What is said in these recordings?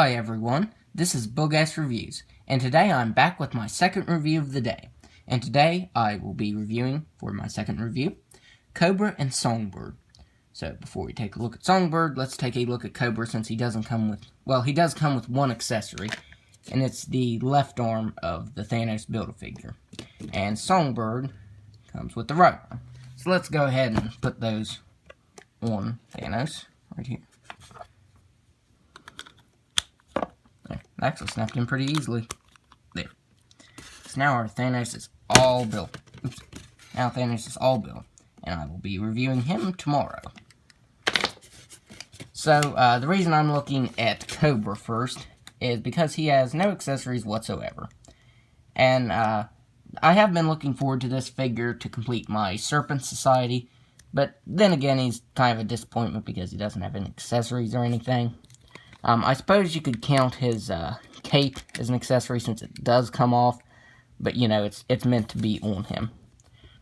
Hi everyone, this is Bug-Ass Reviews, and today I'm back with my second review of the day. And today I will be reviewing, for my second review, Cobra and Songbird. So before we take a look at Songbird, let's take a look at Cobra since he doesn't come with, well, he does come with one accessory, and it's the left arm of the Thanos Build-A-Figure. And Songbird comes with the right arm. So let's go ahead and put those on Thanos, right here. There, actually snapped in pretty easily. There. So now our Thanos is all built. Oops. Now Thanos is all built, and I will be reviewing him tomorrow. So, the reason I'm looking at Cobra first is because he has no accessories whatsoever. And, I have been looking forward to this figure to complete my Serpent Society, but then again, he's kind of a disappointment because he doesn't have any accessories or anything. I suppose you could count his cape as an accessory since it does come off, but you know, it's meant to be on him.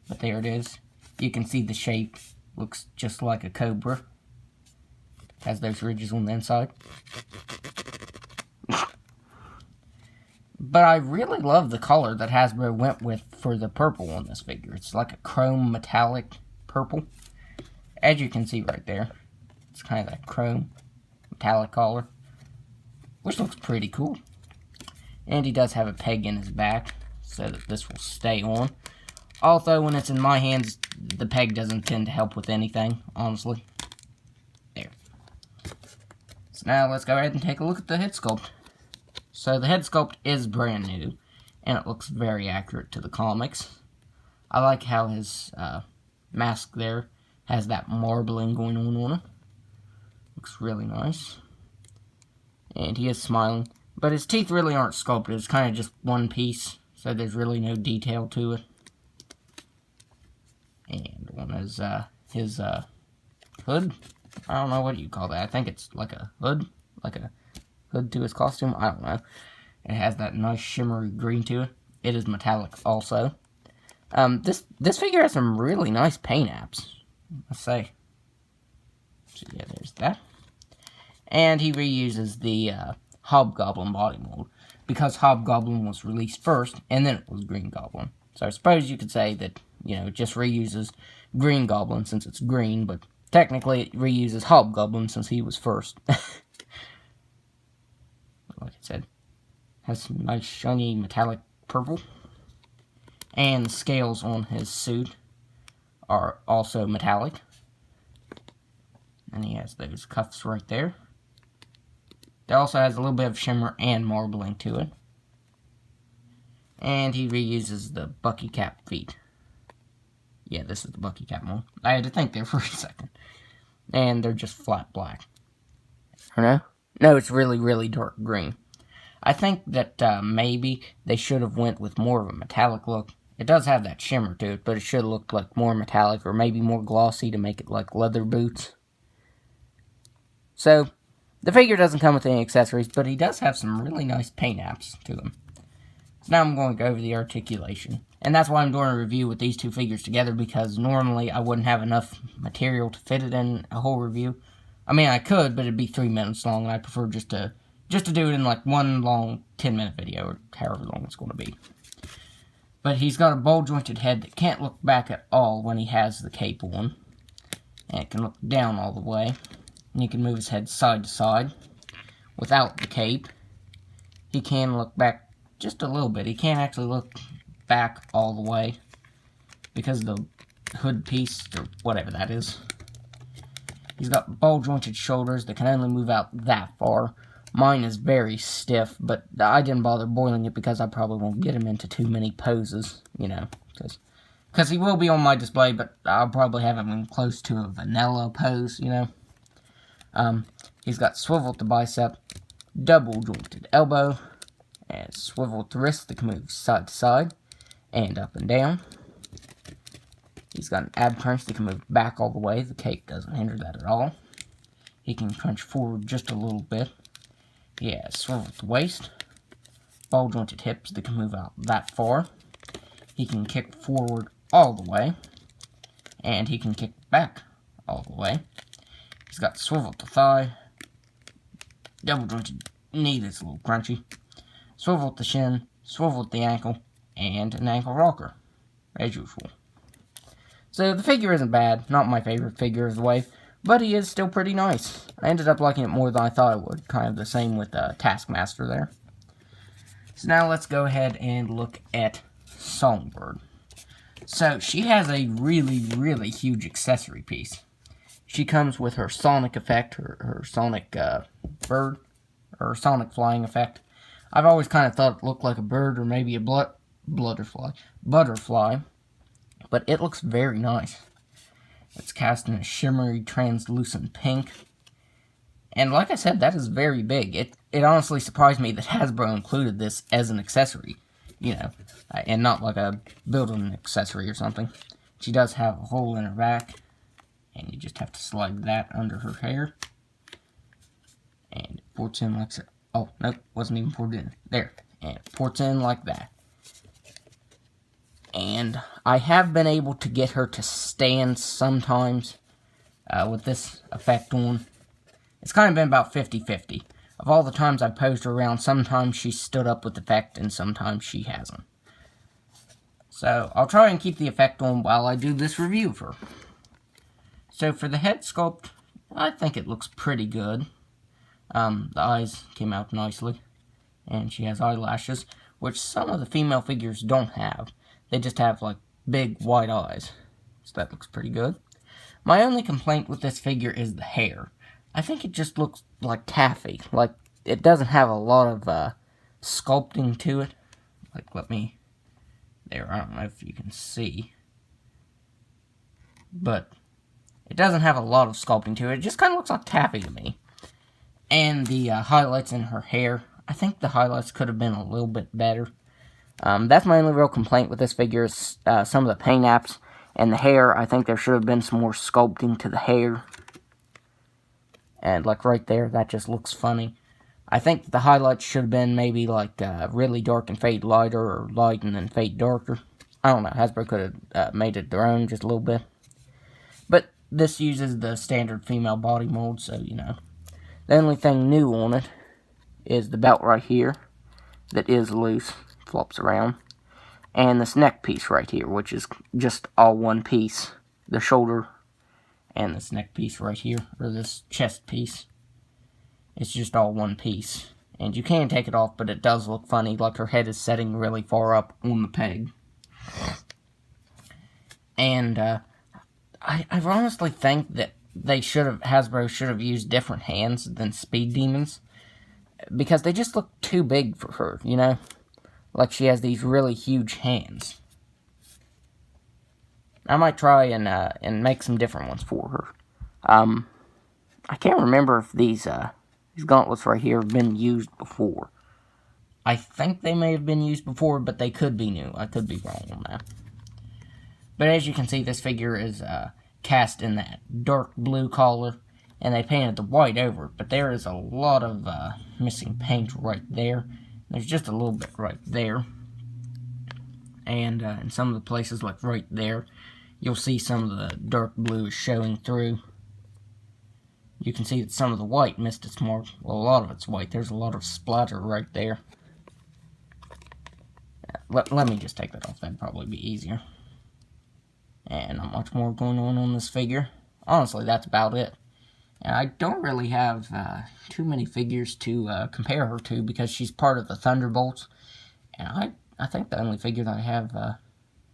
But there it is. You can see the shape looks just like a cobra. Has those ridges on the inside. But I really love the color that Hasbro went with for the purple on this figure. It's like a chrome metallic purple. As you can see right there, it's kind of that chrome metallic color, which looks pretty cool. And he does have a peg in his back so that this will stay on. Although when it's in my hands, the peg doesn't tend to help with anything, honestly. There. So now let's go ahead and take a look at the head sculpt. So the head sculpt is brand new, and it looks very accurate to the comics. I like how his mask there has that marbling going on it. Looks really nice. And he is smiling. But his teeth really aren't sculpted. It's kind of just one piece. So there's really no detail to it. And on his hood. I don't know what you call that. I think it's like a hood. Like a hood to his costume. I don't know. It has that nice shimmery green to it. It is metallic also. This figure has some really nice paint apps. Let's say. So yeah, there's that. And he reuses the Hobgoblin body mold, because Hobgoblin was released first, and then it was Green Goblin. So I suppose you could say that, you know, it just reuses Green Goblin since it's green, but technically it reuses Hobgoblin since he was first. Like I said, has some nice shiny metallic purple. And the scales on his suit are also metallic. And he has those cuffs right there. It also has a little bit of shimmer and marbling to it. And he reuses the Bucky Cap feet. Yeah, this is the Bucky Cap one. I had to think there for a second. And they're just flat black. Or no? No, it's really, really dark green. I think that maybe they should have went with more of a metallic look. It does have that shimmer to it, but it should have looked like more metallic or maybe more glossy to make it like leather boots. So, the figure doesn't come with any accessories, but he does have some really nice paint apps to him. So now I'm going to go over the articulation. And that's why I'm doing a review with these two figures together, because normally I wouldn't have enough material to fit it in a whole review. I mean, I could, but it'd be 3 minutes long, and I prefer just to do it in like one long 10-minute video, or however long it's going to be. But he's got a ball-jointed head that can't look back at all when he has the cape on. And it can look down all the way. And you can move his head side to side without the cape. He can look back just a little bit. He can't actually look back all the way because of the hood piece, or whatever that is. He's got ball-jointed shoulders that can only move out that far. Mine is very stiff, but I didn't bother boiling it because I probably won't get him into too many poses, you know, because he will be on my display, but I'll probably have him in close to a vanilla pose, you know. He's got swivel at the bicep, double jointed elbow, and swivel at the wrist that can move side to side and up and down. He's got an ab crunch that can move back all the way. The cape doesn't hinder that at all. He can crunch forward just a little bit. He has swivel at the waist, ball jointed hips that can move out that far. He can kick forward all the way, and he can kick back all the way. He's got swivel at the thigh, double jointed knee that's a little crunchy, swivel at the shin, swivel at the ankle, and an ankle rocker, as usual. So the figure isn't bad, not my favorite figure of the wave, but he is still pretty nice. I ended up liking it more than I thought I would, kind of the same with Taskmaster there. So now let's go ahead and look at Songbird. So she has a really, really huge accessory piece. She comes with her sonic effect, her sonic bird, or sonic flying effect. I've always kind of thought it looked like a bird or maybe a butterfly, but it looks very nice. It's cast in a shimmery, translucent pink. And like I said, that is very big. It honestly surprised me that Hasbro included this as an accessory, you know, and not like a built-in accessory or something. She does have a hole in her back, and you just have to slide that under her hair. And it ports in like so. Oh, nope, wasn't even poured in. There. And it ports in like that. And I have been able to get her to stand sometimes with this effect on. It's kind of been about 50-50. Of all the times I've posed her around, sometimes she stood up with the effect and sometimes she hasn't. So I'll try and keep the effect on while I do this review of her. So for the head sculpt, I think it looks pretty good. The eyes came out nicely. And she has eyelashes, which some of the female figures don't have. They just have, like, big, white eyes. So that looks pretty good. My only complaint with this figure is the hair. I think it just looks like taffy. Like, it doesn't have a lot of sculpting to it. Like, there, I don't know if you can see. But it doesn't have a lot of sculpting to it. It just kind of looks like taffy to me. And the highlights in her hair, I think the highlights could have been a little bit better. That's my only real complaint with this figure is some of the paint apps and the hair. I think there should have been some more sculpting to the hair. And like right there, that just looks funny. I think the highlights should have been maybe like really dark and fade lighter, or light and then fade darker. I don't know, Hasbro could have made it their own just a little bit. But this uses the standard female body mold, so you know. The only thing new on it is the belt right here that is loose. Flops around, and this neck piece right here, which is just all one piece. The shoulder and this neck piece right here, or this chest piece, it's just all one piece. And you can take it off, but it does look funny, like her head is setting really far up on the peg. And I honestly think that Hasbro should have used different hands than Speed Demons, because they just look too big for her, you know? Like she has these really huge hands. I might try and make some different ones for her. I can't remember if these gauntlets right here have been used before. I think they may have been used before, but they could be new. I could be wrong on that. But as you can see, this figure is cast in that dark blue collar, and they painted the white over it. But there is a lot of missing paint right there. There's just a little bit right there. And in some of the places, like right there, you'll see some of the dark blue is showing through. You can see that some of the white missed its mark. Well, a lot of it's white. There's a lot of splatter right there. Let me just take that off. That'd probably be easier. And not much more going on this figure. Honestly, that's about it. And I don't really have too many figures to compare her to, because she's part of the Thunderbolts. And I think the only figure that I have,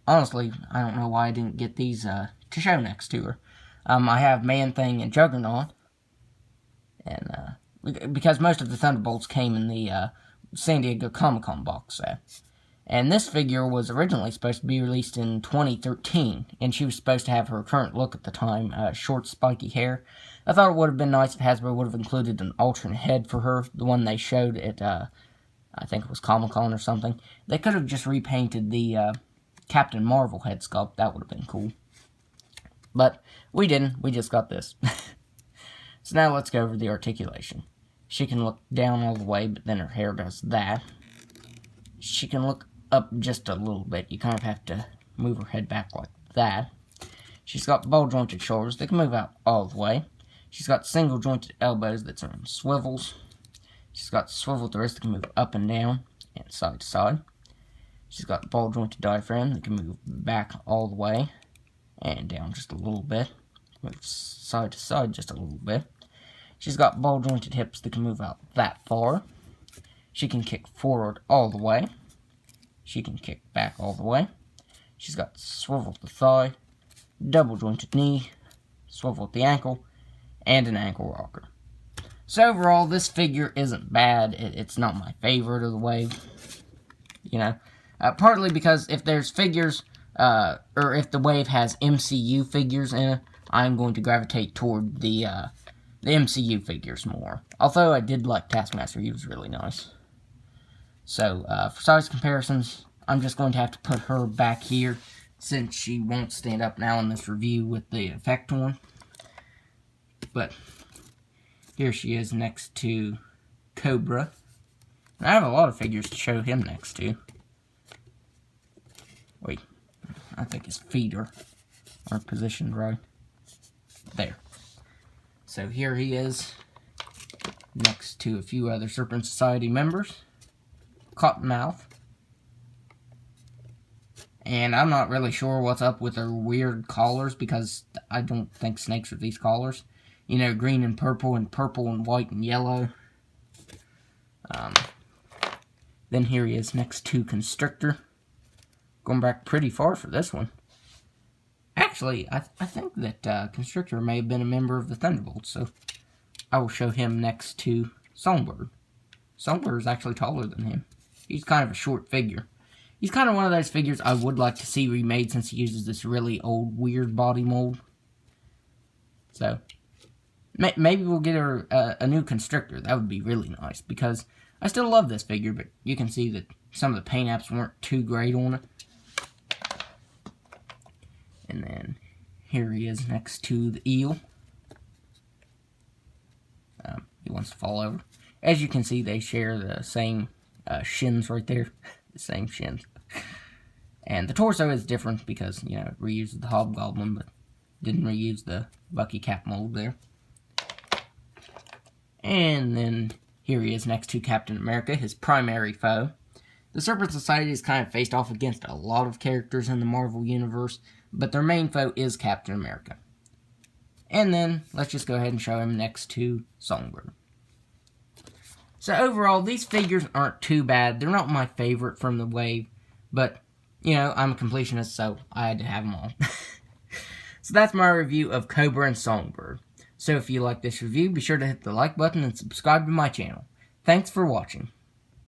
honestly, I don't know why I didn't get these to show next to her. I have Man-Thing and Juggernaut. And because most of the Thunderbolts came in the San Diego Comic-Con box set. And this figure was originally supposed to be released in 2013, and she was supposed to have her current look at the time, short, spiky hair. I thought it would have been nice if Hasbro would have included an alternate head for her, the one they showed at, I think it was Comic-Con or something. They could have just repainted the Captain Marvel head sculpt. That would have been cool. But we didn't. We just got this. So now let's go over the articulation. She can look down all the way, but then her hair does that. She can look up just a little bit. You kind of have to move her head back like that. She's got ball-jointed shoulders. They can move out all the way. She's got single-jointed elbows that are on swivels. She's got swivel the wrist that can move up and down and side to side. She's got ball jointed diaphragm that can move back all the way and down just a little bit. Move side to side just a little bit. She's got ball jointed hips that can move out that far. She can kick forward all the way. She can kick back all the way. She's got swivel at the thigh, double jointed knee, swivel at the ankle, and an ankle rocker. So overall, this figure isn't bad. It's not my favorite of the wave. You know, partly because if there's figures, or if the wave has MCU figures in it, I'm going to gravitate toward the MCU figures more. Although I did like Taskmaster, he was really nice. So, for size comparisons, I'm just going to have to put her back here, since she won't stand up now in this review with the effect on. But here she is next to Cobra. And I have a lot of figures to show him next to. Wait, I think his feet are positioned right. There. So here he is, next to a few other Serpent Society members. Cottonmouth. And I'm not really sure what's up with their weird collars, because I don't think snakes are these collars. You know, green and purple and white and yellow. Then here he is next to Constrictor. Going back pretty far for this one. Actually, I think that Constrictor may have been a member of the Thunderbolts, so I will show him next to Songbird. Songbird is actually taller than him. He's kind of a short figure. He's kind of one of those figures I would like to see remade, since he uses this really old, weird body mold. So, maybe we'll get a new Constrictor. That would be really nice, because I still love this figure, but you can see that some of the paint apps weren't too great on it. And then, here he is next to the eel. He wants to fall over. As you can see, they share the same shins right there. The same shins. And the torso is different because, you know, it reuses the Hobgoblin, but didn't reuse the Bucky Cap mold there. And then here he is next to Captain America, his primary foe. The Serpent Society is kind of faced off against a lot of characters in the Marvel Universe, but their main foe is Captain America. And then, let's just go ahead and show him next to Songbird. So overall, these figures aren't too bad. They're not my favorite from the wave, but, you know, I'm a completionist, so I had to have them all. So that's my review of Cobra and Songbird. So if you like this review, be sure to hit the like button and subscribe to my channel. Thanks for watching.